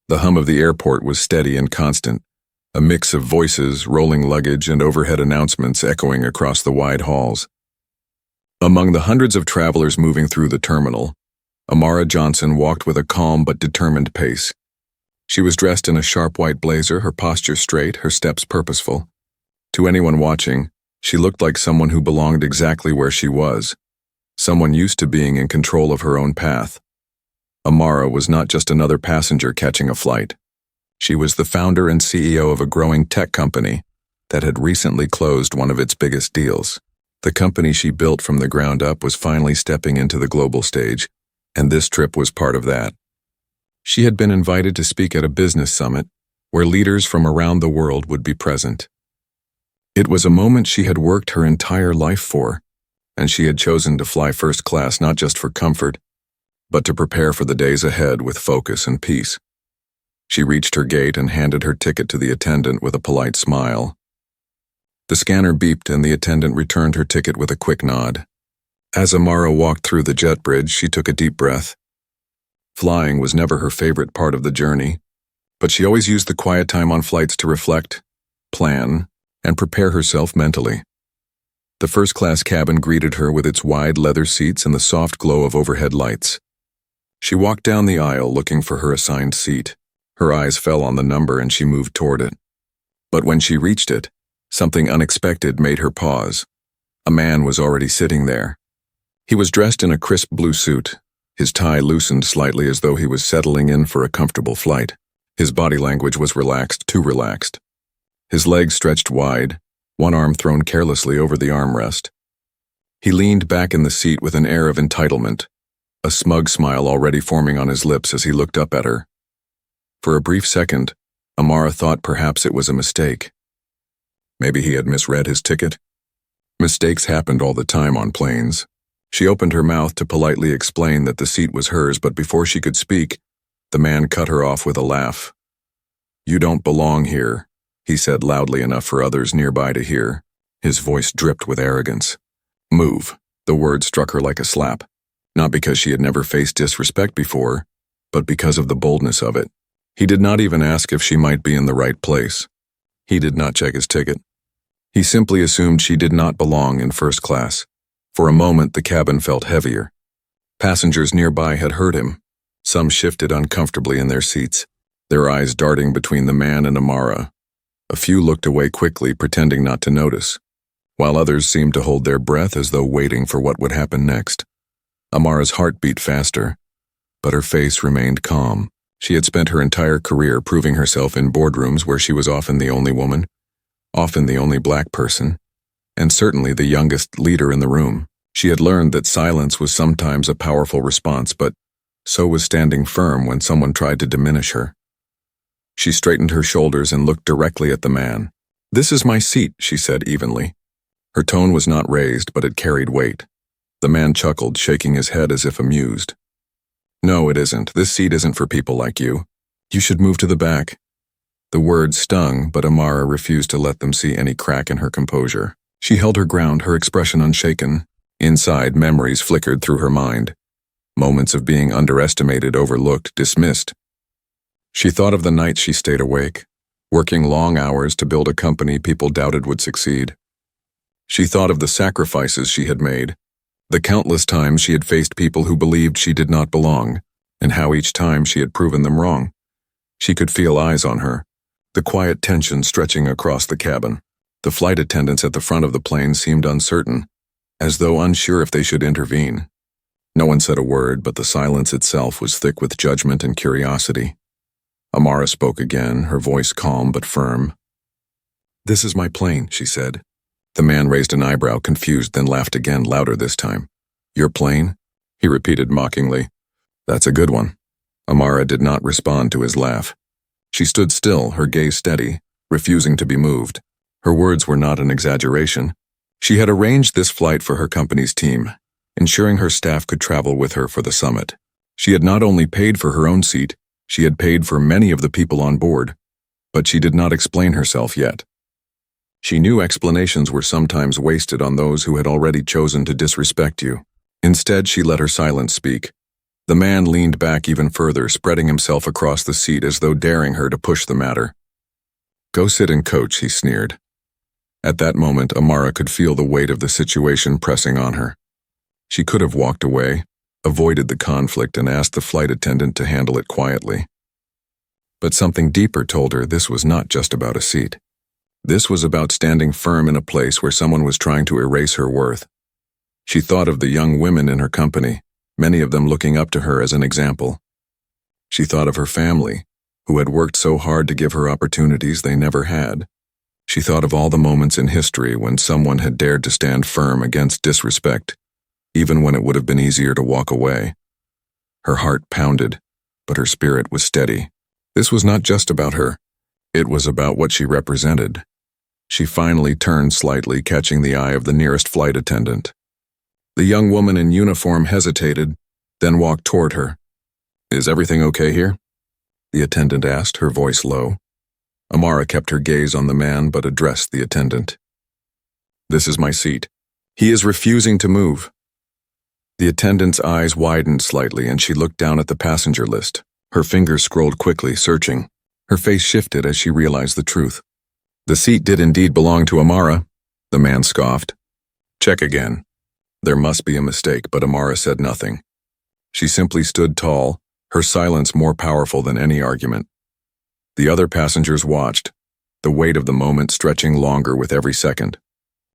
The hum of the airport was steady and constant, a mix of voices, rolling luggage, and overhead announcements echoing across the wide halls. Among the hundreds of travelers moving through the terminal, Amara Johnson walked with a calm but determined pace. She was dressed in a sharp white blazer, her posture straight, her steps purposeful. To anyone watching, she looked like someone who belonged exactly where she was, someone used to being in control of her own path. Amara was not just another passenger catching a flight. She was the founder and CEO of a growing tech company that had recently closed one of its biggest deals. The company she built from the ground up was finally stepping into the global stage, and this trip was part of that. She had been invited to speak at a business summit where leaders from around the world would be present. It was a moment she had worked her entire life for, and she had chosen to fly first class not just for comfort, but to prepare for the days ahead with focus and peace. She reached her gate and handed her ticket to the attendant with a polite smile. The scanner beeped and the attendant returned her ticket with a quick nod. As Amara walked through the jet bridge, she took a deep breath. Flying was never her favorite part of the journey, but she always used the quiet time on flights to reflect, plan, and prepare herself mentally. The first-class cabin greeted her with its wide leather seats and the soft glow of overhead lights. She walked down the aisle looking for her assigned seat. Her eyes fell on the number and she moved toward it. But when she reached it, something unexpected made her pause. A man was already sitting there. He was dressed in a crisp blue suit, his tie loosened slightly as though he was settling in for a comfortable flight. His body language was relaxed, too relaxed. His legs stretched wide, one arm thrown carelessly over the armrest. He leaned back in the seat with an air of entitlement, a smug smile already forming on his lips as he looked up at her. For a brief second, Amara thought perhaps it was a mistake. Maybe he had misread his ticket. Mistakes happened all the time on planes. She opened her mouth to politely explain that the seat was hers, but before she could speak, the man cut her off with a laugh. "You don't belong here," he said loudly enough for others nearby to hear. His voice dripped with arrogance. "Move." The word struck her like a slap, not because she had never faced disrespect before, but because of the boldness of it. He did not even ask if she might be in the right place. He did not check his ticket. He simply assumed she did not belong in first class. For a moment, the cabin felt heavier. Passengers nearby had heard him. Some shifted uncomfortably in their seats, their eyes darting between the man and Amara. A few looked away quickly, pretending not to notice, while others seemed to hold their breath as though waiting for what would happen next. Amara's heart beat faster, but her face remained calm. She had spent her entire career proving herself in boardrooms where she was often the only woman, often the only black person, and certainly the youngest leader in the room. She had learned that silence was sometimes a powerful response, but so was standing firm when someone tried to diminish her. She straightened her shoulders and looked directly at the man. "This is my seat," she said evenly. Her tone was not raised, but it carried weight. The man chuckled, shaking his head as if amused. "No, it isn't. This seat isn't for people like you. You should move to the back." The words stung, but Amara refused to let them see any crack in her composure. She held her ground, her expression unshaken. Inside, memories flickered through her mind. Moments of being underestimated, overlooked, dismissed. She thought of the nights she stayed awake, working long hours to build a company people doubted would succeed. She thought of the sacrifices she had made, the countless times she had faced people who believed she did not belong, and how each time she had proven them wrong. She could feel eyes on her, the quiet tension stretching across the cabin. The flight attendants at the front of the plane seemed uncertain, as though unsure if they should intervene. No one said a word, but the silence itself was thick with judgment and curiosity. Amara spoke again, her voice calm but firm. "This is my plane," she said. The man raised an eyebrow, confused, then laughed again, louder this time. "Your plane?" he repeated mockingly. "That's a good one." Amara did not respond to his laugh. She stood still, her gaze steady, refusing to be moved. Her words were not an exaggeration. She had arranged this flight for her company's team, ensuring her staff could travel with her for the summit. She had not only paid for her own seat, she had paid for many of the people on board, but she did not explain herself yet. She knew explanations were sometimes wasted on those who had already chosen to disrespect you. Instead, she let her silence speak. The man leaned back even further, spreading himself across the seat as though daring her to push the matter. "Go sit and coach," he sneered. At that moment, Amara could feel the weight of the situation pressing on her. She could have walked away, avoided the conflict, and asked the flight attendant to handle it quietly. But something deeper told her this was not just about a seat. This was about standing firm in a place where someone was trying to erase her worth. She thought of the young women in her company, many of them looking up to her as an example. She thought of her family, who had worked so hard to give her opportunities they never had. She thought of all the moments in history when someone had dared to stand firm against disrespect, even when it would have been easier to walk away. Her heart pounded, but her spirit was steady. This was not just about her. It was about what she represented. She finally turned slightly, catching the eye of the nearest flight attendant. The young woman in uniform hesitated, then walked toward her. "Is everything okay here?" the attendant asked, her voice low. Amara kept her gaze on the man but addressed the attendant. "This is my seat. He is refusing to move." The attendant's eyes widened slightly and she looked down at the passenger list. Her fingers scrolled quickly, searching. Her face shifted as she realized the truth. "The seat did indeed belong to Amara," the man scoffed. "Check again." There must be a mistake, but Amara said nothing. She simply stood tall, her silence more powerful than any argument. The other passengers watched, the weight of the moment stretching longer with every second.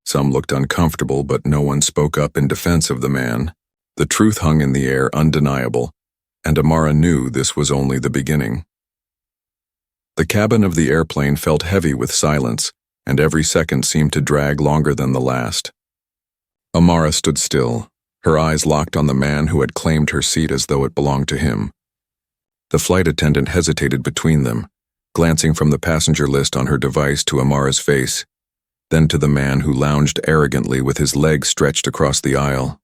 Some looked uncomfortable, but no one spoke up in defense of the man. The truth hung in the air, undeniable, and Amara knew this was only the beginning. The cabin of the airplane felt heavy with silence, and every second seemed to drag longer than the last. Amara stood still, her eyes locked on the man who had claimed her seat as though it belonged to him. The flight attendant hesitated between them, glancing from the passenger list on her device to Amara's face, then to the man who lounged arrogantly with his legs stretched across the aisle.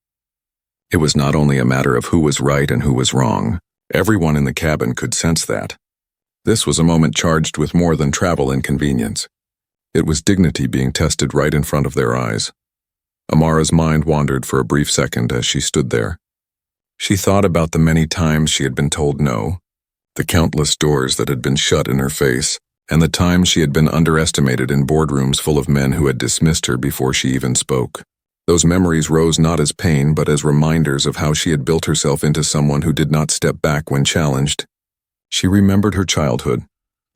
It was not only a matter of who was right and who was wrong. Everyone in the cabin could sense that. This was a moment charged with more than travel inconvenience. It was dignity being tested right in front of their eyes. Amara's mind wandered for a brief second as she stood there. She thought about the many times she had been told no, the countless doors that had been shut in her face, and the times she had been underestimated in boardrooms full of men who had dismissed her before she even spoke. Those memories rose not as pain but as reminders of how she had built herself into someone who did not step back when challenged. She remembered her childhood,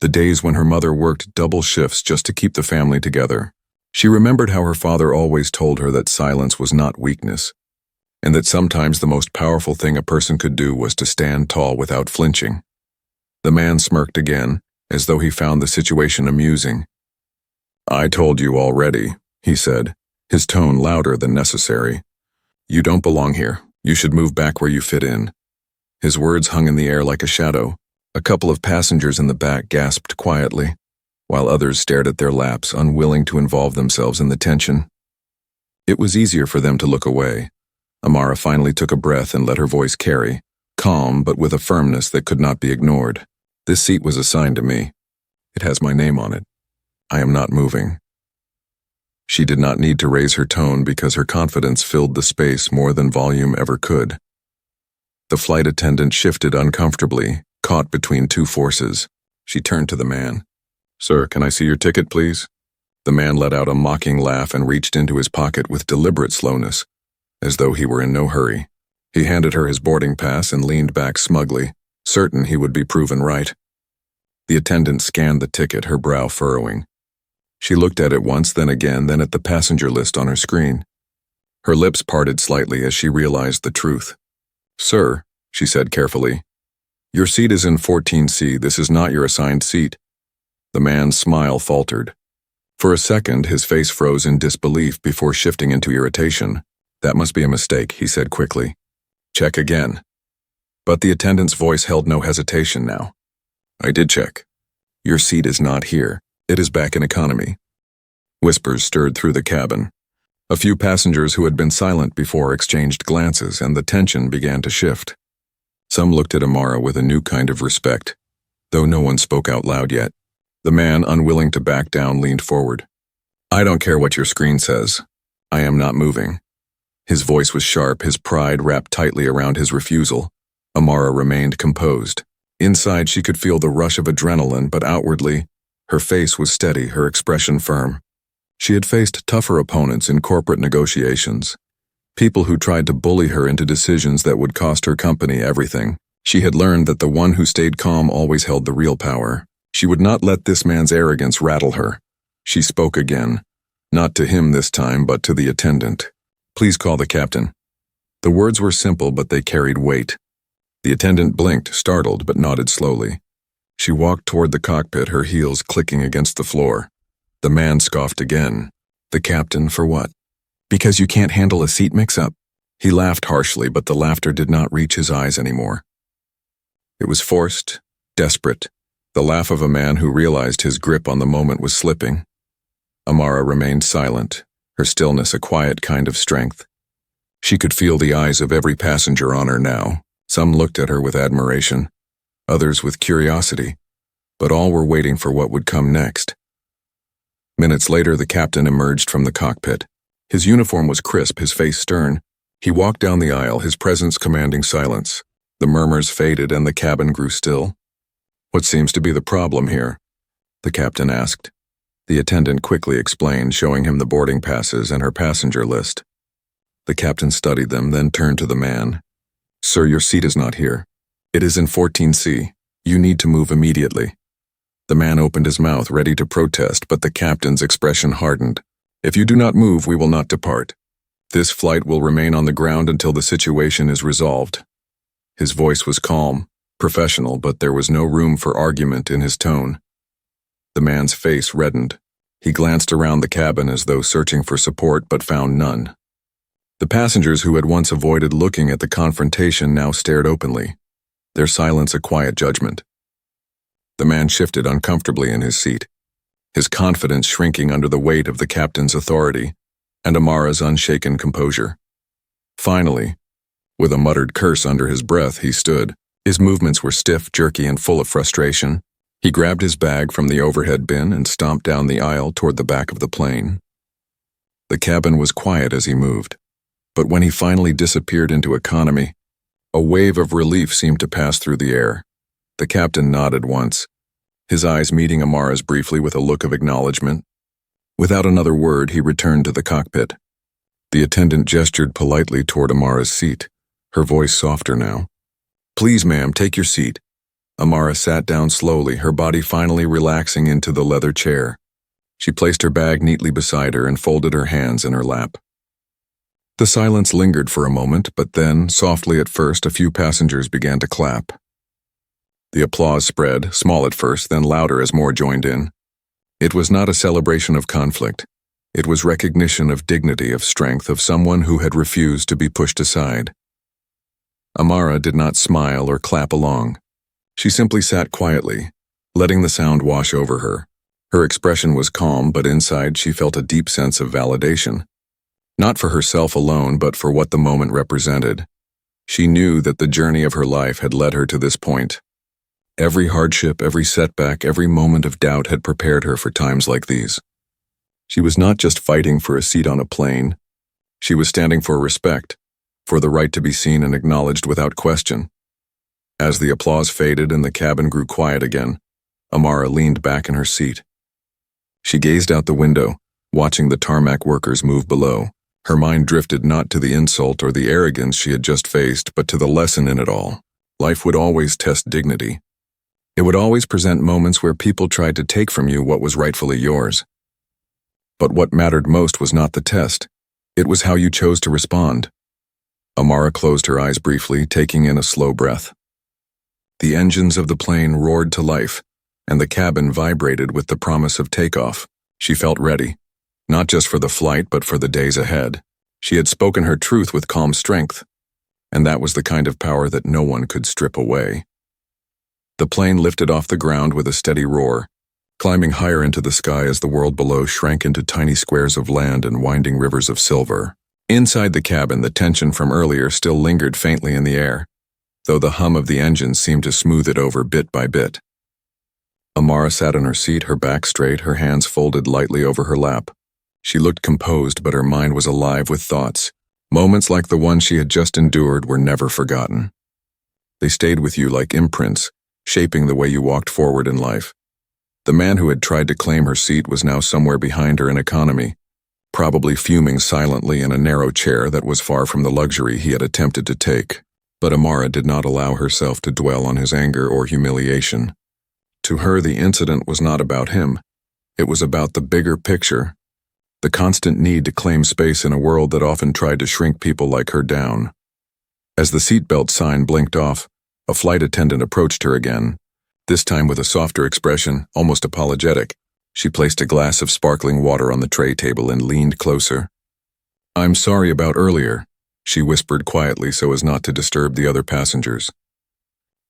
the days when her mother worked double shifts just to keep the family together. She remembered how her father always told her that silence was not weakness, and that sometimes the most powerful thing a person could do was to stand tall without flinching. The man smirked again, as though he found the situation amusing. "I told you already," he said, his tone louder than necessary. "You don't belong here. You should move back where you fit in." His words hung in the air like a shadow. A couple of passengers in the back gasped quietly, while others stared at their laps, unwilling to involve themselves in the tension. It was easier for them to look away. Amara finally took a breath and let her voice carry, calm but with a firmness that could not be ignored. "This seat was assigned to me. It has my name on it. I am not moving." She did not need to raise her tone because her confidence filled the space more than volume ever could. The flight attendant shifted uncomfortably, caught between two forces. She turned to the man. "Sir, can I see your ticket, please?" The man let out a mocking laugh and reached into his pocket with deliberate slowness, as though he were in no hurry. He handed her his boarding pass and leaned back smugly, certain he would be proven right. The attendant scanned the ticket, her brow furrowing. She looked at it once, then again, then at the passenger list on her screen. Her lips parted slightly as she realized the truth. "Sir," she said carefully, "your seat is in 14C. This is not your assigned seat." The man's smile faltered. For a second, his face froze in disbelief before shifting into irritation. "That must be a mistake," he said quickly. "Check again." But the attendant's voice held no hesitation now. "I did check. Your seat is not here. It is back in economy." Whispers stirred through the cabin. A few passengers who had been silent before exchanged glances, and the tension began to shift. Some looked at Amara with a new kind of respect, though no one spoke out loud yet. The man, unwilling to back down, leaned forward. "I don't care what your screen says. I am not moving." His voice was sharp, his pride wrapped tightly around his refusal. Amara remained composed. Inside, she could feel the rush of adrenaline, but outwardly, her face was steady, her expression firm. She had faced tougher opponents in corporate negotiations, people who tried to bully her into decisions that would cost her company everything. She had learned that the one who stayed calm always held the real power. She would not let this man's arrogance rattle her. She spoke again, not to him this time, but to the attendant. "Please call the captain." The words were simple, but they carried weight. The attendant blinked, startled, but nodded slowly. She walked toward the cockpit, her heels clicking against the floor. The man scoffed again. "The captain for what? Because you can't handle a seat mix-up?" He laughed harshly, but the laughter did not reach his eyes anymore. It was forced, desperate, the laugh of a man who realized his grip on the moment was slipping. Amara remained silent, her stillness a quiet kind of strength. She could feel the eyes of every passenger on her now. Some looked at her with admiration, others with curiosity, but all were waiting for what would come next. Minutes later, the captain emerged from the cockpit. His uniform was crisp, his face stern. He walked down the aisle, his presence commanding silence. The murmurs faded and the cabin grew still. "What seems to be the problem here?" the captain asked. The attendant quickly explained, showing him the boarding passes and her passenger list. The captain studied them, then turned to the man. "Sir, your seat is not here. It is in 14C. You need to move immediately." The man opened his mouth, ready to protest, but the captain's expression hardened. "If you do not move, we will not depart. This flight will remain on the ground until the situation is resolved." His voice was calm, professional, but there was no room for argument in his tone. The man's face reddened. He glanced around the cabin as though searching for support, but found none. The passengers who had once avoided looking at the confrontation now stared openly, their silence a quiet judgment. The man shifted uncomfortably in his seat, his confidence shrinking under the weight of the captain's authority and Amara's unshaken composure. Finally, with a muttered curse under his breath, he stood. His movements were stiff, jerky, and full of frustration. He grabbed his bag from the overhead bin and stomped down the aisle toward the back of the plane. The cabin was quiet as he moved, but when he finally disappeared into economy, a wave of relief seemed to pass through the air. The captain nodded once, his eyes meeting Amara's briefly with a look of acknowledgement. Without another word, he returned to the cockpit. The attendant gestured politely toward Amara's seat, her voice softer now. "Please, ma'am, take your seat." Amara sat down slowly, her body finally relaxing into the leather chair. She placed her bag neatly beside her and folded her hands in her lap. The silence lingered for a moment, but then, softly at first, a few passengers began to clap. The applause spread, small at first, then louder as more joined in. It was not a celebration of conflict. It was recognition of dignity, of strength, of someone who had refused to be pushed aside. Amara did not smile or clap along. She simply sat quietly, letting the sound wash over her. Her expression was calm, but inside she felt a deep sense of validation. Not for herself alone, but for what the moment represented. She knew that the journey of her life had led her to this point. Every hardship, every setback, every moment of doubt had prepared her for times like these. She was not just fighting for a seat on a plane. She was standing for respect, for the right to be seen and acknowledged without question. As the applause faded and the cabin grew quiet again, Amara leaned back in her seat. She gazed out the window, watching the tarmac workers move below. Her mind drifted not to the insult or the arrogance she had just faced, but to the lesson in it all. Life would always test dignity. It would always present moments where people tried to take from you what was rightfully yours. But what mattered most was not the test. It was how you chose to respond. Amara closed her eyes briefly, taking in a slow breath. The engines of the plane roared to life, and the cabin vibrated with the promise of takeoff. She felt ready, not just for the flight, but for the days ahead. She had spoken her truth with calm strength, and that was the kind of power that no one could strip away. The plane lifted off the ground with a steady roar, climbing higher into the sky as the world below shrank into tiny squares of land and winding rivers of silver. Inside the cabin, the tension from earlier still lingered faintly in the air, though the hum of the engines seemed to smooth it over bit by bit. Amara sat in her seat, her back straight, her hands folded lightly over her lap. She looked composed, but her mind was alive with thoughts. Moments like the one she had just endured were never forgotten. They stayed with you like imprints, shaping the way you walked forward in life. The man who had tried to claim her seat was now somewhere behind her in economy, probably fuming silently in a narrow chair that was far from the luxury he had attempted to take. But Amara did not allow herself to dwell on his anger or humiliation. To her, the incident was not about him. It was about the bigger picture, the constant need to claim space in a world that often tried to shrink people like her down. As the seatbelt sign blinked off, a flight attendant approached her again, this time with a softer expression, almost apologetic. She placed a glass of sparkling water on the tray table and leaned closer. "I'm sorry about earlier," she whispered quietly so as not to disturb the other passengers.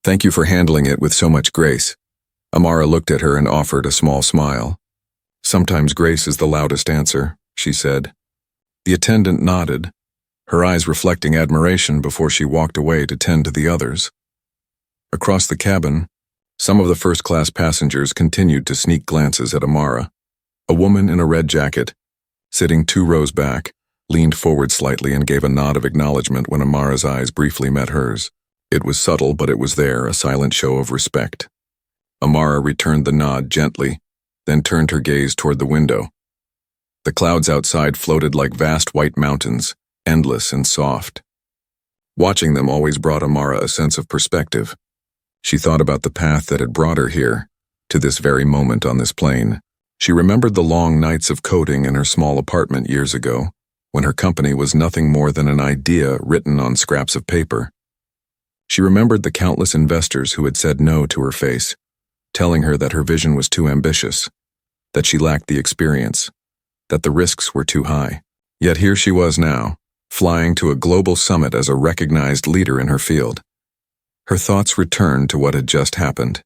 "Thank you for handling it with so much grace." Amara looked at her and offered a small smile. "Sometimes grace is the loudest answer," she said. The attendant nodded, her eyes reflecting admiration before she walked away to tend to the others. Across the cabin, some of the first-class passengers continued to sneak glances at Amara. A woman in a red jacket, sitting 2 rows back, leaned forward slightly and gave a nod of acknowledgement when Amara's eyes briefly met hers. It was subtle, but it was there, a silent show of respect. Amara returned the nod gently, then turned her gaze toward the window. The clouds outside floated like vast white mountains, endless and soft. Watching them always brought Amara a sense of perspective. She thought about the path that had brought her here, to this very moment on this plane. She remembered the long nights of coding in her small apartment years ago, when her company was nothing more than an idea written on scraps of paper. She remembered the countless investors who had said no to her face, telling her that her vision was too ambitious, that she lacked the experience, that the risks were too high. Yet here she was now, flying to a global summit as a recognized leader in her field. Her thoughts returned to what had just happened.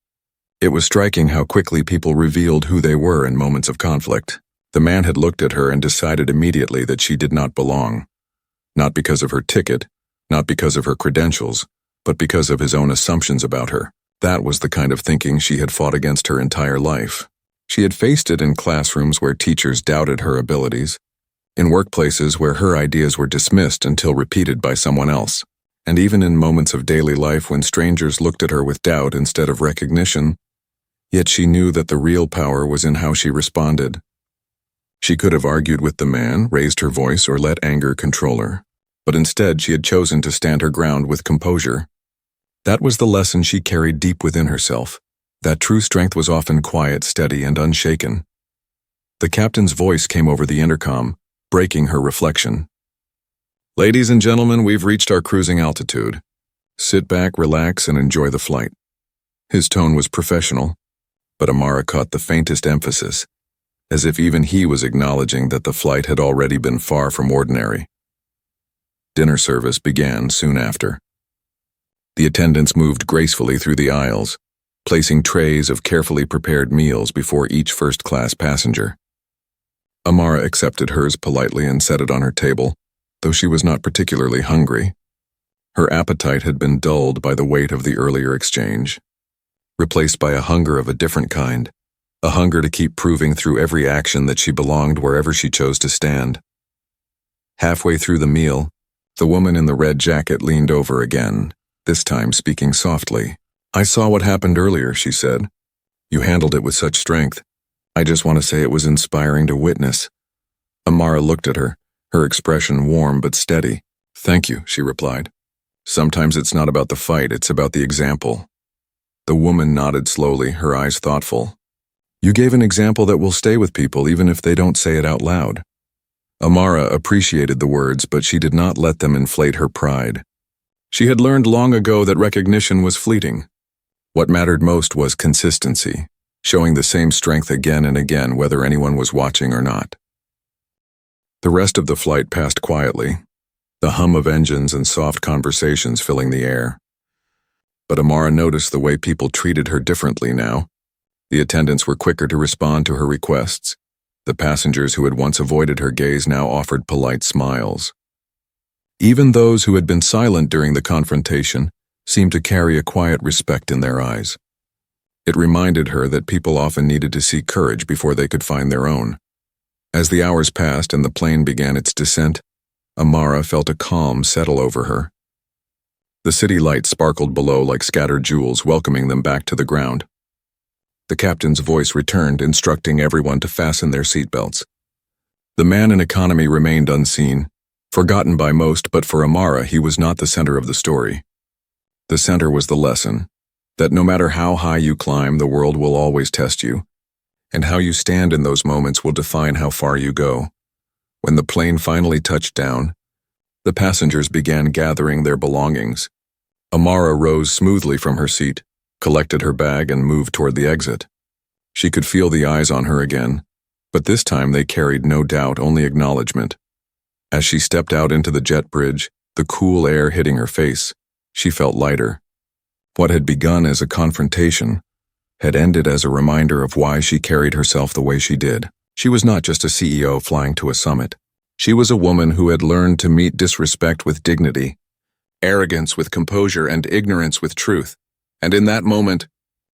It was striking how quickly people revealed who they were in moments of conflict. The man had looked at her and decided immediately that she did not belong. Not because of her ticket, not because of her credentials, but because of his own assumptions about her. That was the kind of thinking she had fought against her entire life. She had faced it in classrooms where teachers doubted her abilities, in workplaces where her ideas were dismissed until repeated by someone else, and even in moments of daily life when strangers looked at her with doubt instead of recognition. Yet she knew that the real power was in how she responded. She could have argued with the man, raised her voice, or let anger control her, but instead she had chosen to stand her ground with composure. That was the lesson she carried deep within herself, that true strength was often quiet, steady, and unshaken. The captain's voice came over the intercom, breaking her reflection. "Ladies and gentlemen, we've reached our cruising altitude. Sit back, relax, and enjoy the flight." His tone was professional, but Amara caught the faintest emphasis, as if even he was acknowledging that the flight had already been far from ordinary. Dinner service began soon after. The attendants moved gracefully through the aisles, placing trays of carefully prepared meals before each first-class passenger. Amara accepted hers politely and set it on her table, though she was not particularly hungry. Her appetite had been dulled by the weight of the earlier exchange, replaced by a hunger of a different kind, a hunger to keep proving through every action that she belonged wherever she chose to stand. Halfway through the meal, the woman in the red jacket leaned over again, this time speaking softly. "I saw what happened earlier," she said. "You handled it with such strength. I just want to say it was inspiring to witness." Amara looked at her, her expression warm but steady. "Thank you," she replied. "Sometimes it's not about the fight, it's about the example." The woman nodded slowly, her eyes thoughtful. "You gave an example that will stay with people even if they don't say it out loud." Amara appreciated the words, but she did not let them inflate her pride. She had learned long ago that recognition was fleeting. What mattered most was consistency, showing the same strength again and again whether anyone was watching or not. The rest of the flight passed quietly, the hum of engines and soft conversations filling the air. But Amara noticed the way people treated her differently now. The attendants were quicker to respond to her requests. The passengers who had once avoided her gaze now offered polite smiles. Even those who had been silent during the confrontation seemed to carry a quiet respect in their eyes. It reminded her that people often needed to see courage before they could find their own. As the hours passed and the plane began its descent, Amara felt a calm settle over her. The city lights sparkled below like scattered jewels, welcoming them back to the ground. The captain's voice returned, instructing everyone to fasten their seatbelts. The man in economy remained unseen, forgotten by most, but for Amara he was not the center of the story. The center was the lesson, that no matter how high you climb, the world will always test you, and how you stand in those moments will define how far you go. When the plane finally touched down, the passengers began gathering their belongings. Amara rose smoothly from her seat, collected her bag, and moved toward the exit. She could feel the eyes on her again, but this time they carried no doubt, only acknowledgement. As she stepped out into the jet bridge, the cool air hitting her face, she felt lighter. What had begun as a confrontation had ended as a reminder of why she carried herself the way she did. She was not just a CEO flying to a summit. She was a woman who had learned to meet disrespect with dignity, arrogance with composure, and ignorance with truth. And in that moment,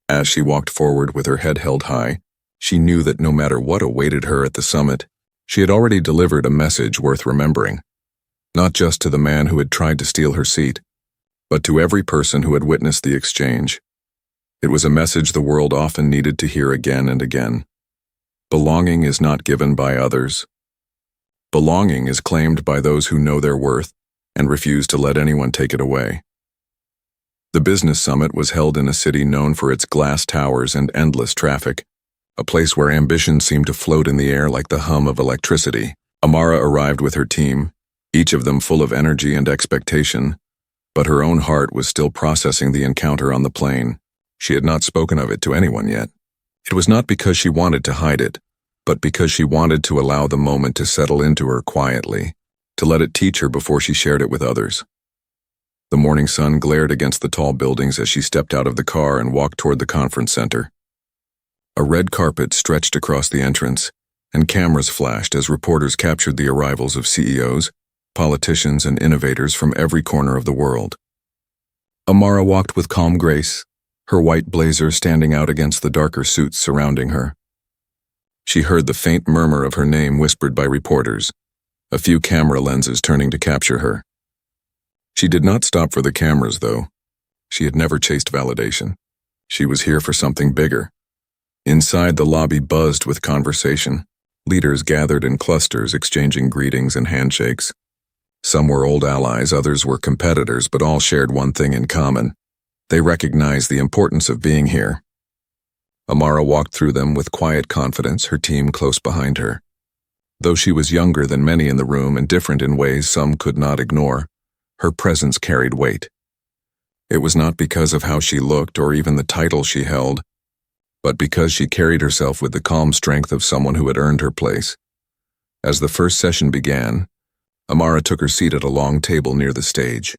as she walked forward with her head held high, she knew that no matter what awaited her at the summit, she had already delivered a message worth remembering. Not just to the man who had tried to steal her seat, but to every person who had witnessed the exchange. It was a message the world often needed to hear again and again. Belonging is not given by others. Belonging is claimed by those who know their worth and refuse to let anyone take it away. The business summit was held in a city known for its glass towers and endless traffic, a place where ambition seemed to float in the air like the hum of electricity. Amara arrived with her team, each of them full of energy and expectation, but her own heart was still processing the encounter on the plane. She had not spoken of it to anyone yet. It was not because she wanted to hide it, but because she wanted to allow the moment to settle into her quietly, to let it teach her before she shared it with others. The morning sun glared against the tall buildings as she stepped out of the car and walked toward the conference center. A red carpet stretched across the entrance, and cameras flashed as reporters captured the arrivals of CEOs, politicians, and innovators from every corner of the world. Amara walked with calm grace, her white blazer standing out against the darker suits surrounding her. She heard the faint murmur of her name whispered by reporters, a few camera lenses turning to capture her. She did not stop for the cameras, though. She had never chased validation. She was here for something bigger. Inside, the lobby buzzed with conversation. Leaders gathered in clusters, exchanging greetings and handshakes. Some were old allies, others were competitors, but all shared one thing in common. They recognized the importance of being here. Amara walked through them with quiet confidence, her team close behind her. Though she was younger than many in the room and different in ways some could not ignore, her presence carried weight. It was not because of how she looked or even the title she held, but because she carried herself with the calm strength of someone who had earned her place. As the first session began, Amara took her seat at a long table near the stage.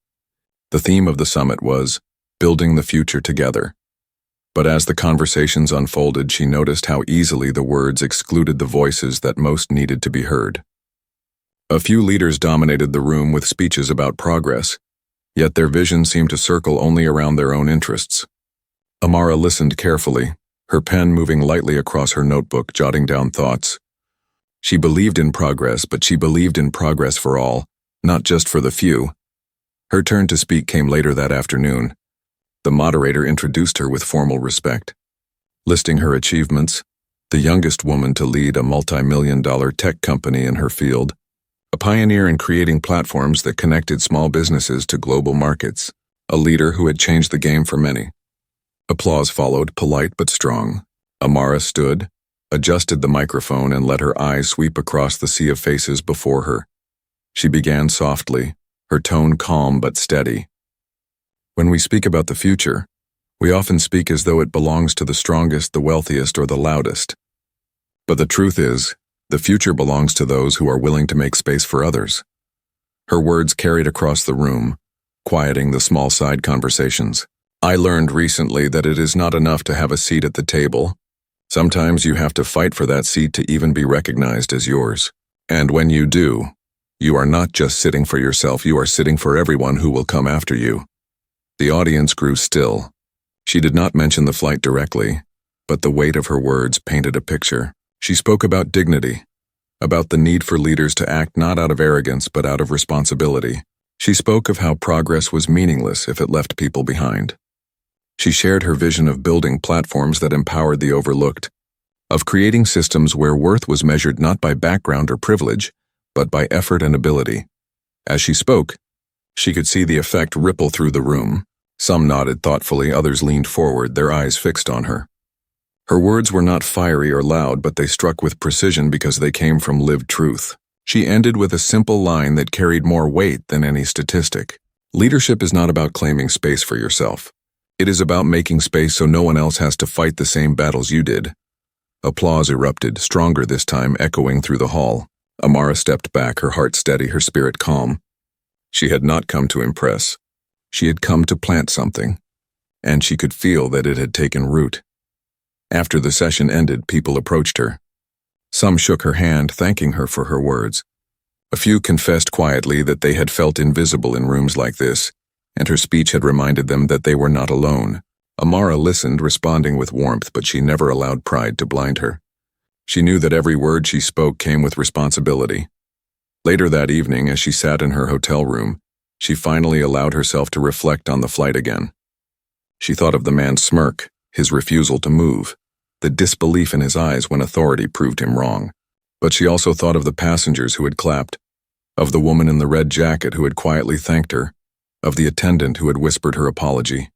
The theme of the summit was building the future together. But as the conversations unfolded, she noticed how easily the words excluded the voices that most needed to be heard. A few leaders dominated the room with speeches about progress, yet their vision seemed to circle only around their own interests. Amara listened carefully, her pen moving lightly across her notebook, jotting down thoughts. She believed in progress, but she believed in progress for all, not just for the few. Her turn to speak came later that afternoon. The moderator introduced her with formal respect. Listing her achievements, the youngest woman to lead a multi-million-dollar tech company in her field, a pioneer in creating platforms that connected small businesses to global markets, a leader who had changed the game for many. Applause followed, polite but strong. Amara stood, adjusted the microphone, and let her eyes sweep across the sea of faces before her. She began softly, her tone calm but steady. When we speak about the future, we often speak as though it belongs to the strongest, the wealthiest, or the loudest. But the truth is, the future belongs to those who are willing to make space for others. Her words carried across the room, quieting the small side conversations. I learned recently that it is not enough to have a seat at the table. Sometimes you have to fight for that seat to even be recognized as yours. And when you do, you are not just sitting for yourself, you are sitting for everyone who will come after you. The audience grew still. She did not mention the flight directly, but the weight of her words painted a picture. She spoke about dignity, about the need for leaders to act not out of arrogance but out of responsibility. She spoke of how progress was meaningless if it left people behind. She shared her vision of building platforms that empowered the overlooked, of creating systems where worth was measured not by background or privilege, but by effort and ability. As she spoke, she could see the effect ripple through the room. Some nodded thoughtfully, others leaned forward, their eyes fixed on her. Her words were not fiery or loud, but they struck with precision because they came from lived truth. She ended with a simple line that carried more weight than any statistic. Leadership is not about claiming space for yourself. It is about making space so no one else has to fight the same battles you did. Applause erupted, stronger this time, echoing through the hall. Amara stepped back, her heart steady, her spirit calm. She had not come to impress. She had come to plant something, and she could feel that it had taken root. After the session ended, people approached her. Some shook her hand, thanking her for her words. A few confessed quietly that they had felt invisible in rooms like this, and her speech had reminded them that they were not alone. Amara listened, responding with warmth, but she never allowed pride to blind her. She knew that every word she spoke came with responsibility. Later that evening, as she sat in her hotel room, she finally allowed herself to reflect on the flight again. She thought of the man's smirk, his refusal to move, the disbelief in his eyes when authority proved him wrong. But she also thought of the passengers who had clapped, of the woman in the red jacket who had quietly thanked her, of the attendant who had whispered her apology.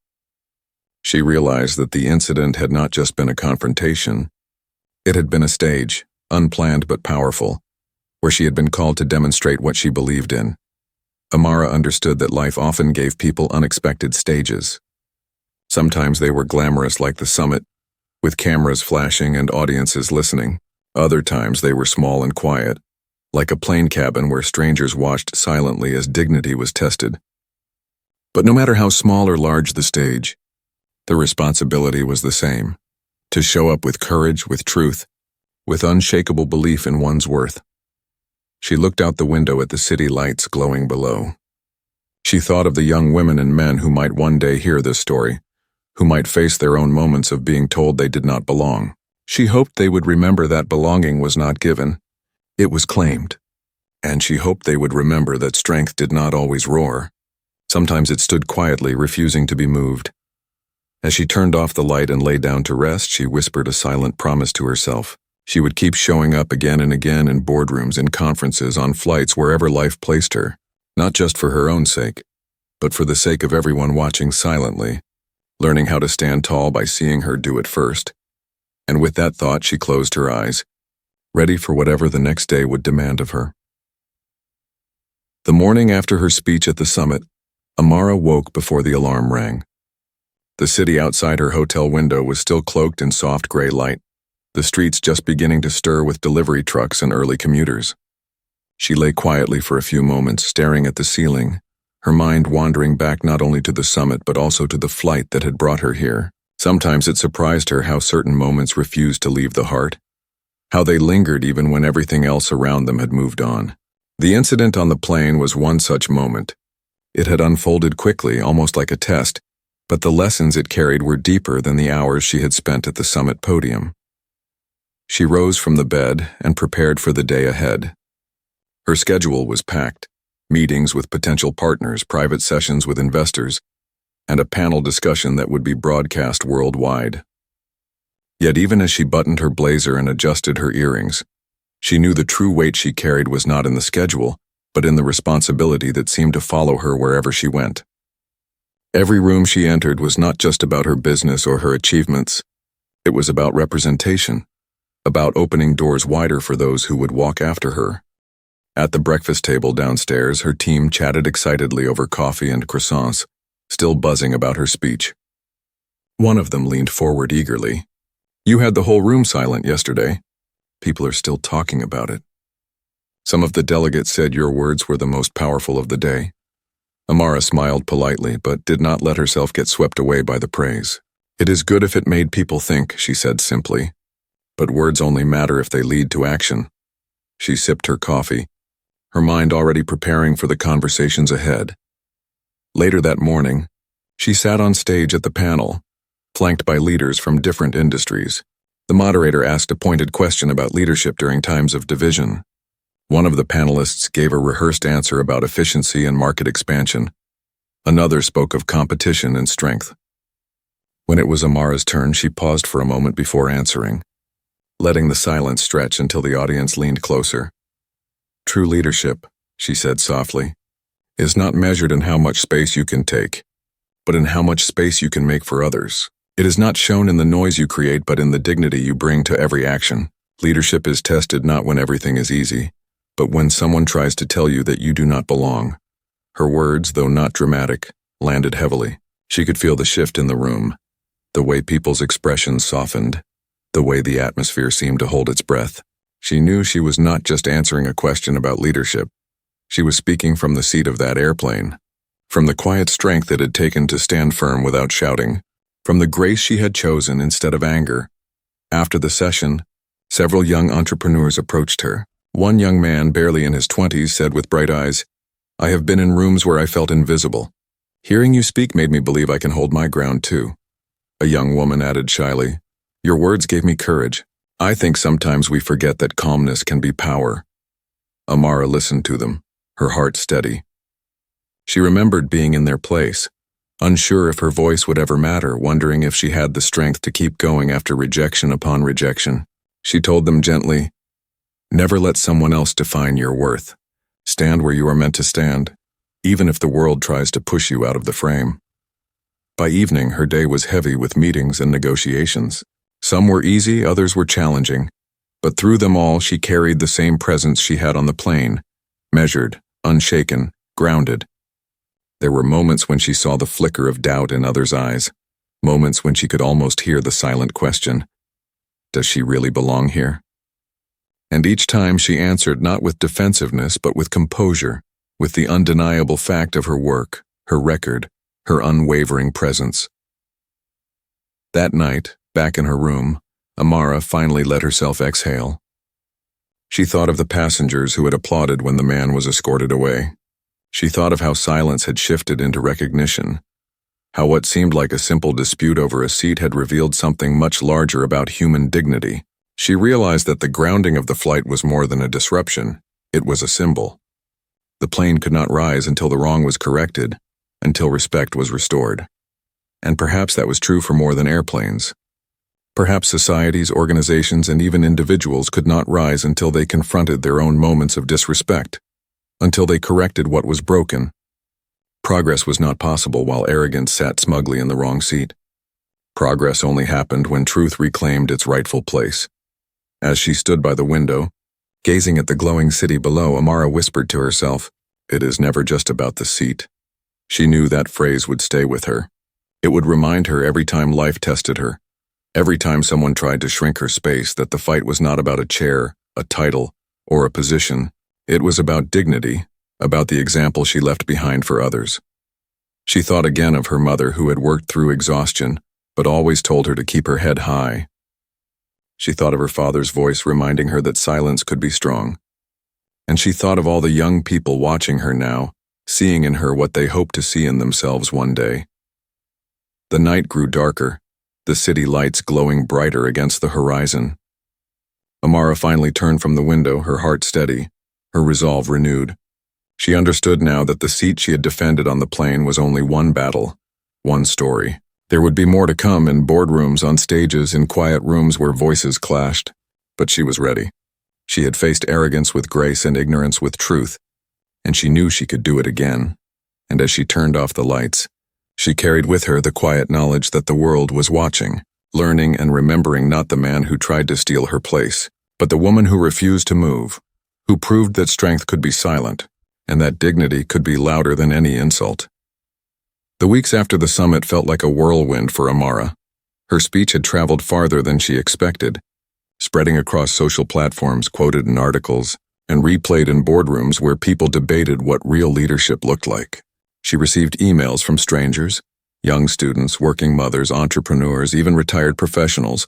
She realized that the incident had not just been a confrontation. It had been a stage, unplanned but powerful, where she had been called to demonstrate what she believed in. Amara understood that life often gave people unexpected stages. Sometimes they were glamorous like the summit, with cameras flashing and audiences listening. Other times they were small and quiet, like a plane cabin where strangers watched silently as dignity was tested. But no matter how small or large the stage, the responsibility was the same: to show up with courage, with truth, with unshakable belief in one's worth. She looked out the window at the city lights glowing below. She thought of the young women and men who might one day hear this story, who might face their own moments of being told they did not belong. She hoped they would remember that belonging was not given, it was claimed. And she hoped they would remember that strength did not always roar. Sometimes it stood quietly, refusing to be moved. As she turned off the light and lay down to rest, she whispered a silent promise to herself. She would keep showing up again and again in boardrooms, in conferences, on flights, wherever life placed her, not just for her own sake, but for the sake of everyone watching silently, learning how to stand tall by seeing her do it first. And with that thought, she closed her eyes, ready for whatever the next day would demand of her. The morning after her speech at the summit, Amara woke before the alarm rang. The city outside her hotel window was still cloaked in soft gray light, the streets just beginning to stir with delivery trucks and early commuters. She lay quietly for a few moments, staring at the ceiling, her mind wandering back not only to the summit but also to the flight that had brought her here. Sometimes it surprised her how certain moments refused to leave the heart, how they lingered even when everything else around them had moved on. The incident on the plane was one such moment. It had unfolded quickly, almost like a test, but the lessons it carried were deeper than the hours she had spent at the summit podium. She rose from the bed and prepared for the day ahead. Her schedule was packed: meetings with potential partners, private sessions with investors, and a panel discussion that would be broadcast worldwide. Yet even as she buttoned her blazer and adjusted her earrings, she knew the true weight she carried was not in the schedule, but in the responsibility that seemed to follow her wherever she went. Every room she entered was not just about her business or her achievements. It was about representation, about opening doors wider for those who would walk after her. At the breakfast table downstairs, her team chatted excitedly over coffee and croissants, still buzzing about her speech. One of them leaned forward eagerly. "You had the whole room silent yesterday. People are still talking about it." Some of the delegates said your words were the most powerful of the day. Amara smiled politely, but did not let herself get swept away by the praise. "It is good if it made people think," she said simply. "But words only matter if they lead to action." She sipped her coffee, her mind already preparing for the conversations ahead. Later that morning, she sat on stage at the panel, flanked by leaders from different industries. The moderator asked a pointed question about leadership during times of division. One of the panelists gave a rehearsed answer about efficiency and market expansion. Another spoke of competition and strength. When it was Amara's turn, she paused for a moment before answering, letting the silence stretch until the audience leaned closer. True leadership, she said softly, is not measured in how much space you can take, but in how much space you can make for others. It is not shown in the noise you create, but in the dignity you bring to every action. Leadership is tested not when everything is easy, but when someone tries to tell you that you do not belong. Her words, though not dramatic, landed heavily. She could feel the shift in the room, the way people's expressions softened, the way the atmosphere seemed to hold its breath. She knew she was not just answering a question about leadership. She was speaking from the seat of that airplane, from the quiet strength it had taken to stand firm without shouting, from the grace she had chosen instead of anger. After the session, several young entrepreneurs approached her. One young man, barely in his 20s, said with bright eyes, "I have been in rooms where I felt invisible. Hearing you speak made me believe I can hold my ground too." A young woman added shyly, "Your words gave me courage. I think sometimes we forget that calmness can be power." Amara listened to them, her heart steady. She remembered being in their place, unsure if her voice would ever matter, wondering if she had the strength to keep going after rejection upon rejection. She told them gently, "Never let someone else define your worth. Stand where you are meant to stand, even if the world tries to push you out of the frame." By evening, her day was heavy with meetings and negotiations. Some were easy, others were challenging, but through them all she carried the same presence she had on the plane, measured, unshaken, grounded. There were moments when she saw the flicker of doubt in others' eyes, moments when she could almost hear the silent question, "Does she really belong here?" And each time she answered not with defensiveness but with composure, with the undeniable fact of her work, her record, her unwavering presence. That night, back in her room, Amara finally let herself exhale. She thought of the passengers who had applauded when the man was escorted away. She thought of how silence had shifted into recognition, how what seemed like a simple dispute over a seat had revealed something much larger about human dignity. She realized that the grounding of the flight was more than a disruption, it was a symbol. The plane could not rise until the wrong was corrected, until respect was restored. And perhaps that was true for more than airplanes. Perhaps societies, organizations, and even individuals could not rise until they confronted their own moments of disrespect, until they corrected what was broken. Progress was not possible while arrogance sat smugly in the wrong seat. Progress only happened when truth reclaimed its rightful place. As she stood by the window, gazing at the glowing city below, Amara whispered to herself, "It is never just about the seat." She knew that phrase would stay with her. It would remind her every time life tested her, every time someone tried to shrink her space, that the fight was not about a chair, a title, or a position. It was about dignity, about the example she left behind for others. She thought again of her mother, who had worked through exhaustion, but always told her to keep her head high. She thought of her father's voice reminding her that silence could be strong. And she thought of all the young people watching her now, seeing in her what they hoped to see in themselves one day. The night grew darker, the city lights glowing brighter against the horizon. Amara finally turned from the window, her heart steady, her resolve renewed. She understood now that the seat she had defended on the plane was only one battle, one story. There would be more to come in boardrooms, on stages, in quiet rooms where voices clashed. But she was ready. She had faced arrogance with grace and ignorance with truth, and she knew she could do it again. And as she turned off the lights, she carried with her the quiet knowledge that the world was watching, learning and remembering not the man who tried to steal her place, but the woman who refused to move, who proved that strength could be silent, and that dignity could be louder than any insult. The weeks after the summit felt like a whirlwind for Amara. Her speech had traveled farther than she expected, spreading across social platforms, quoted in articles, and replayed in boardrooms where people debated what real leadership looked like. She received emails from strangers, young students, working mothers, entrepreneurs, even retired professionals,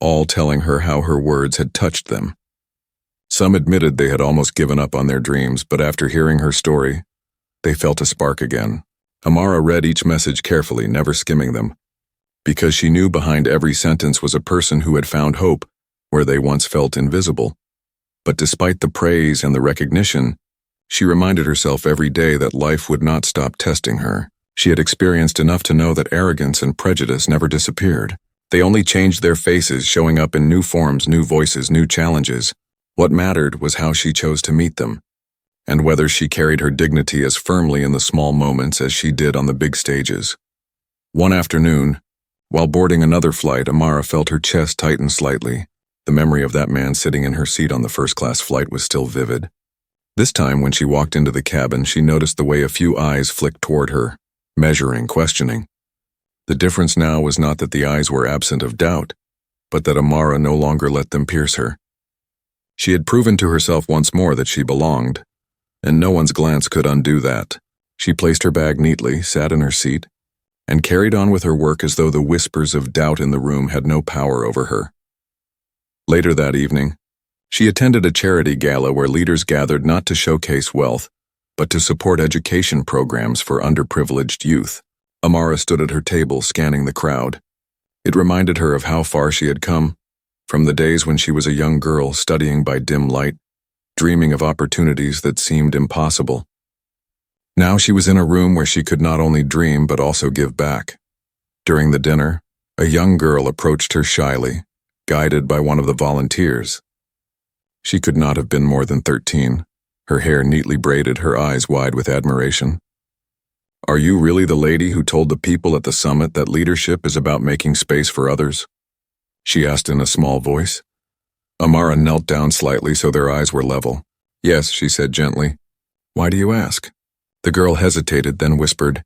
all telling her how her words had touched them. Some admitted they had almost given up on their dreams, but after hearing her story, they felt a spark again. Amara read each message carefully, never skimming them, because she knew behind every sentence was a person who had found hope where they once felt invisible. But despite the praise and the recognition, she reminded herself every day that life would not stop testing her. She had experienced enough to know that arrogance and prejudice never disappeared. They only changed their faces, showing up in new forms, new voices, new challenges. What mattered was how she chose to meet them, and whether she carried her dignity as firmly in the small moments as she did on the big stages. One afternoon, while boarding another flight, Amara felt her chest tighten slightly. The memory of that man sitting in her seat on the first-class flight was still vivid. This time, when she walked into the cabin, she noticed the way a few eyes flicked toward her, measuring, questioning. The difference now was not that the eyes were absent of doubt, but that Amara no longer let them pierce her. She had proven to herself once more that she belonged, and no one's glance could undo that. She placed her bag neatly, sat in her seat, and carried on with her work as though the whispers of doubt in the room had no power over her. Later that evening, she attended a charity gala where leaders gathered not to showcase wealth, but to support education programs for underprivileged youth. Amara stood at her table scanning the crowd. It reminded her of how far she had come, from the days when she was a young girl studying by dim light, dreaming of opportunities that seemed impossible. Now she was in a room where she could not only dream but also give back. During the dinner, a young girl approached her shyly, guided by one of the volunteers. She could not have been more than 13, her hair neatly braided, her eyes wide with admiration. "Are you really the lady who told the people at the summit that leadership is about making space for others?" she asked in a small voice. Amara knelt down slightly so their eyes were level. "Yes," she said gently. "Why do you ask?" The girl hesitated, then whispered,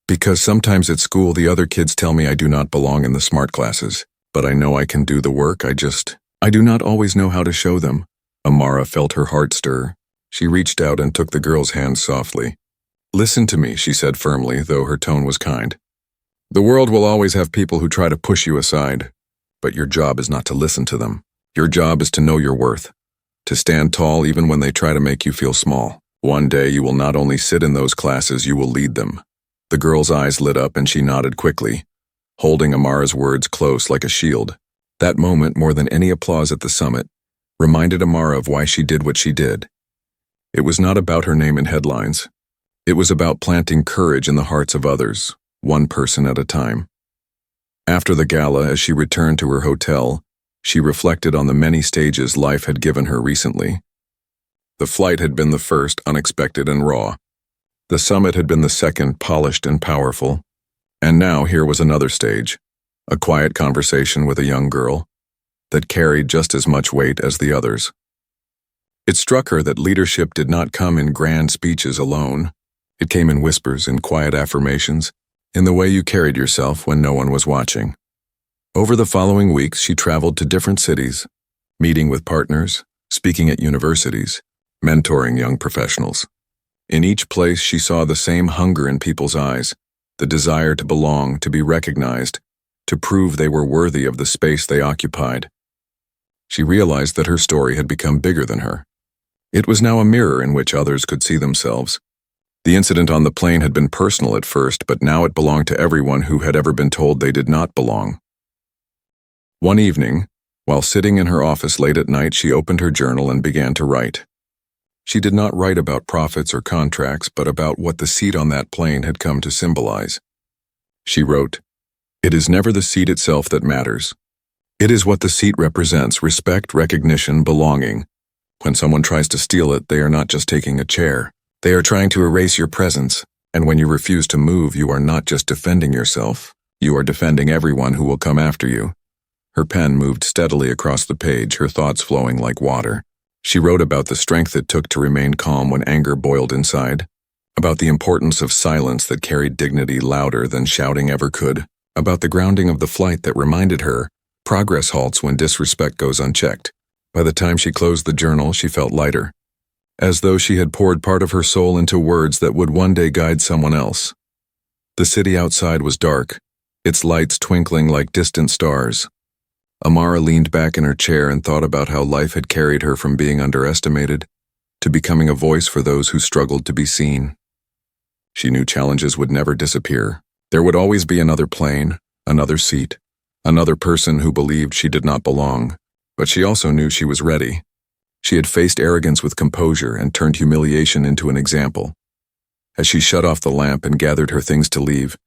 "Because sometimes at school the other kids tell me I do not belong in the smart classes, but I know I can do the work, I do not always know how to show them." Amara felt her heart stir. She reached out and took the girl's hand softly. "Listen to me," she said firmly, though her tone was kind. "The world will always have people who try to push you aside, but your job is not to listen to them. Your job is to know your worth, to stand tall even when they try to make you feel small. One day you will not only sit in those classes, you will lead them." The girl's eyes lit up and she nodded quickly, holding Amara's words close like a shield. That moment, more than any applause at the summit, reminded Amara of why she did what she did. It was not about her name in headlines. It was about planting courage in the hearts of others, one person at a time. After the gala, as she returned to her hotel, she reflected on the many stages life had given her recently. The flight had been the first, unexpected and raw. The summit had been the second, polished and powerful. And now here was another stage, a quiet conversation with a young girl that carried just as much weight as the others. It struck her that leadership did not come in grand speeches alone. It came in whispers, in quiet affirmations, in the way you carried yourself when no one was watching. Over the following weeks, she traveled to different cities, meeting with partners, speaking at universities, mentoring young professionals. In each place, she saw the same hunger in people's eyes, the desire to belong, to be recognized, to prove they were worthy of the space they occupied. She realized that her story had become bigger than her. It was now a mirror in which others could see themselves. The incident on the plane had been personal at first, but now it belonged to everyone who had ever been told they did not belong. One evening, while sitting in her office late at night, she opened her journal and began to write. She did not write about profits or contracts, but about what the seat on that plane had come to symbolize. She wrote, "It is never the seat itself that matters. It is what the seat represents: respect, recognition, belonging. When someone tries to steal it, they are not just taking a chair. They are trying to erase your presence, and when you refuse to move, you are not just defending yourself. You are defending everyone who will come after you." Her pen moved steadily across the page, her thoughts flowing like water. She wrote about the strength it took to remain calm when anger boiled inside, about the importance of silence that carried dignity louder than shouting ever could, about the grounding of the flight that reminded her progress halts when disrespect goes unchecked. By the time she closed the journal, she felt lighter, as though she had poured part of her soul into words that would one day guide someone else. The city outside was dark, its lights twinkling like distant stars. Amara leaned back in her chair and thought about how life had carried her from being underestimated to becoming a voice for those who struggled to be seen. She knew challenges would never disappear. There would always be another plane, another seat, another person who believed she did not belong, but she also knew she was ready. She had faced arrogance with composure and turned humiliation into an example. As she shut off the lamp and gathered her things to leave,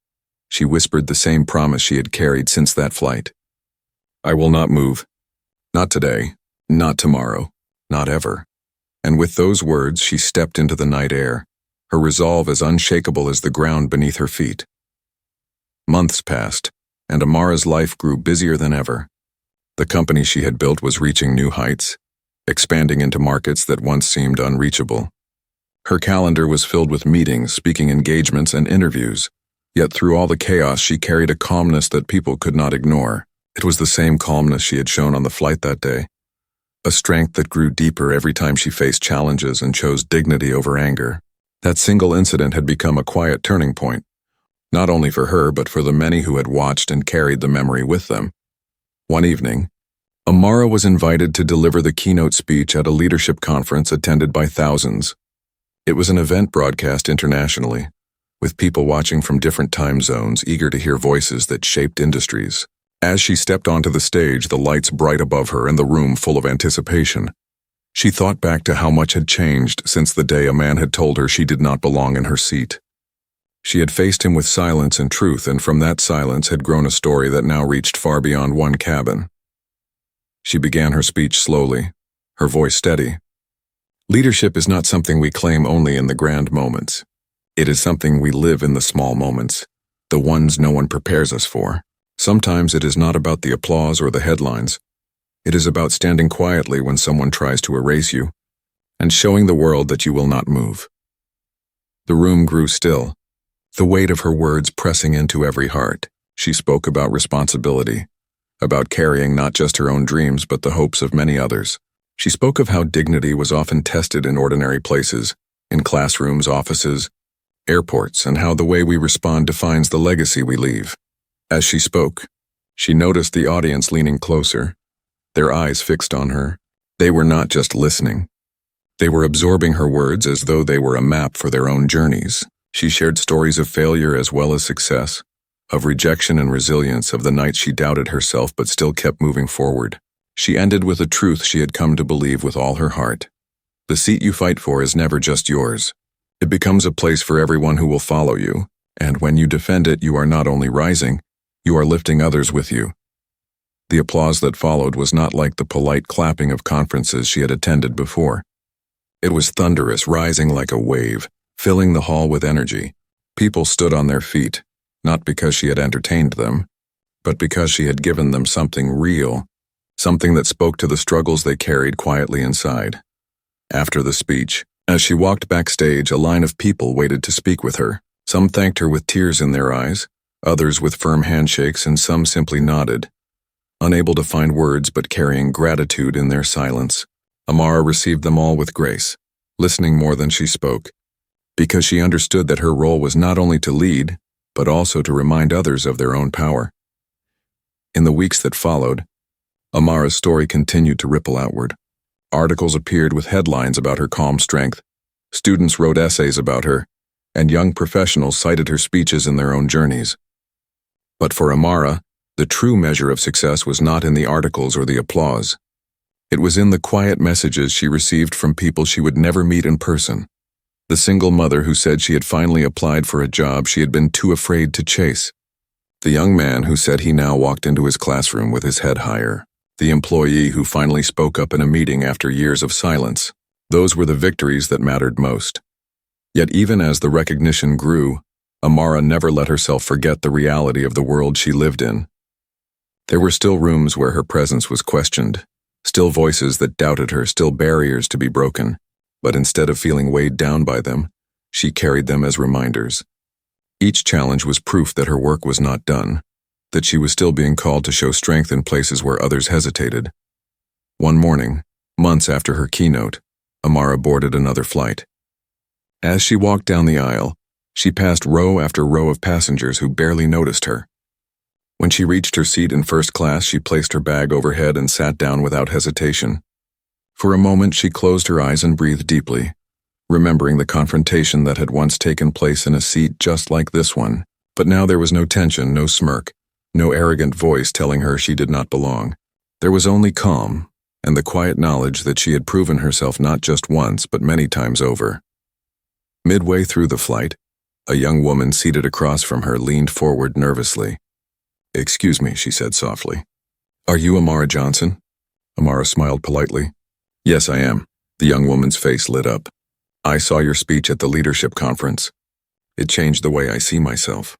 she whispered the same promise she had carried since that flight. I will not move. Not today, not tomorrow, not ever. And with those words, she stepped into the night air, her resolve as unshakable as the ground beneath her feet. Months passed, and Amara's life grew busier than ever. The company she had built was reaching new heights, expanding into markets that once seemed unreachable. Her calendar was filled with meetings, speaking engagements, and interviews. Yet through all the chaos, she carried a calmness that people could not ignore. It was the same calmness she had shown on the flight that day. A strength that grew deeper every time she faced challenges and chose dignity over anger. That single incident had become a quiet turning point, not only for her but for the many who had watched and carried the memory with them. One evening, Amara was invited to deliver the keynote speech at a leadership conference attended by thousands. It was an event broadcast internationally, with people watching from different time zones, eager to hear voices that shaped industries. As she stepped onto the stage, the lights bright above her and the room full of anticipation, she thought back to how much had changed since the day a man had told her she did not belong in her seat. She had faced him with silence and truth, and from that silence had grown a story that now reached far beyond one cabin. She began her speech slowly, her voice steady. Leadership is not something we claim only in the grand moments. It is something we live in the small moments, the ones no one prepares us for. Sometimes it is not about the applause or the headlines. It is about standing quietly when someone tries to erase you, and showing the world that you will not move. The room grew still, the weight of her words pressing into every heart. She spoke about responsibility, about carrying not just her own dreams but the hopes of many others. She spoke of how dignity was often tested in ordinary places, in classrooms, offices, airports, and how the way we respond defines the legacy we leave. As she spoke, she noticed the audience leaning closer, their eyes fixed on her. They were not just listening. They were absorbing her words as though they were a map for their own journeys. She shared stories of failure as well as success, of rejection and resilience, of the nights she doubted herself but still kept moving forward. She ended with a truth she had come to believe with all her heart. The seat you fight for is never just yours. It becomes a place for everyone who will follow you, and when you defend it, you are not only rising, you are lifting others with you. The applause that followed was not like the polite clapping of conferences she had attended before. It was thunderous, rising like a wave, filling the hall with energy. People stood on their feet, not because she had entertained them, but because she had given them something real, something that spoke to the struggles they carried quietly inside. After the speech, as she walked backstage, a line of people waited to speak with her. Some thanked her with tears in their eyes, others with firm handshakes, and some simply nodded, unable to find words but carrying gratitude in their silence. Amara received them all with grace, listening more than she spoke, because she understood that her role was not only to lead, but also to remind others of their own power. In the weeks that followed, Amara's story continued to ripple outward. Articles appeared with headlines about her calm strength, students wrote essays about her, and young professionals cited her speeches in their own journeys. But for Amara, the true measure of success was not in the articles or the applause. It was in the quiet messages she received from people she would never meet in person. The single mother who said she had finally applied for a job she had been too afraid to chase. The young man who said he now walked into his classroom with his head higher. The employee who finally spoke up in a meeting after years of silence. Those were the victories that mattered most. Yet even as the recognition grew, Amara never let herself forget the reality of the world she lived in. There were still rooms where her presence was questioned, still voices that doubted her, still barriers to be broken. But instead of feeling weighed down by them, she carried them as reminders. Each challenge was proof that her work was not done, that she was still being called to show strength in places where others hesitated. One morning, months after her keynote, Amara boarded another flight. As she walked down the aisle, she passed row after row of passengers who barely noticed her. When she reached her seat in first class, she placed her bag overhead and sat down without hesitation. For a moment, she closed her eyes and breathed deeply, remembering the confrontation that had once taken place in a seat just like this one. But now there was no tension, no smirk, no arrogant voice telling her she did not belong. There was only calm, and the quiet knowledge that she had proven herself not just once but many times over. Midway through the flight, a young woman seated across from her leaned forward nervously. "Excuse me," she said softly. "Are you Amara Johnson?" Amara smiled politely. "Yes, I am." The young woman's face lit up. "I saw your speech at the leadership conference. It changed the way I see myself.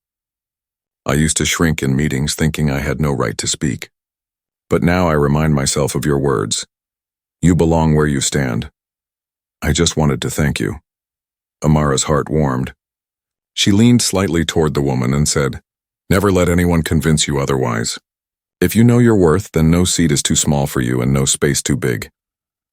I used to shrink in meetings thinking I had no right to speak. But now I remind myself of your words. You belong where you stand. I just wanted to thank you." Amara's heart warmed. She leaned slightly toward the woman and said, "Never let anyone convince you otherwise. If you know your worth, then no seat is too small for you and no space too big."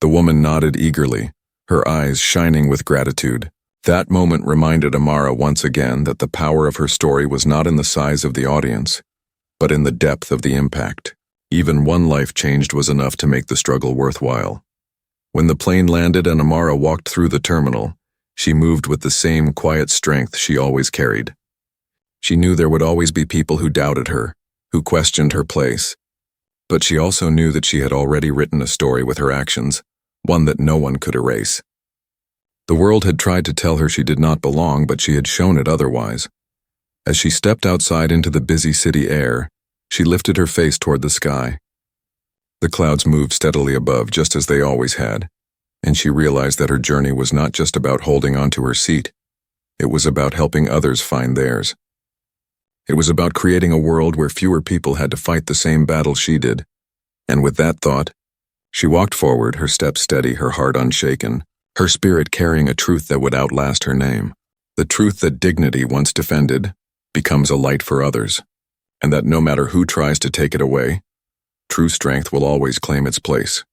The woman nodded eagerly, her eyes shining with gratitude. That moment reminded Amara once again that the power of her story was not in the size of the audience, but in the depth of the impact. Even one life changed was enough to make the struggle worthwhile. When the plane landed and Amara walked through the terminal, she moved with the same quiet strength she always carried. She knew there would always be people who doubted her, who questioned her place. But she also knew that she had already written a story with her actions, one that no one could erase. The world had tried to tell her she did not belong, but she had shown it otherwise. As she stepped outside into the busy city air, she lifted her face toward the sky. The clouds moved steadily above, just as they always had, and she realized that her journey was not just about holding onto her seat. It was about helping others find theirs. It was about creating a world where fewer people had to fight the same battle she did. And with that thought, she walked forward, her steps steady, her heart unshaken, her spirit carrying a truth that would outlast her name. The truth that dignity, once defended, becomes a light for others, and that no matter who tries to take it away, true strength will always claim its place.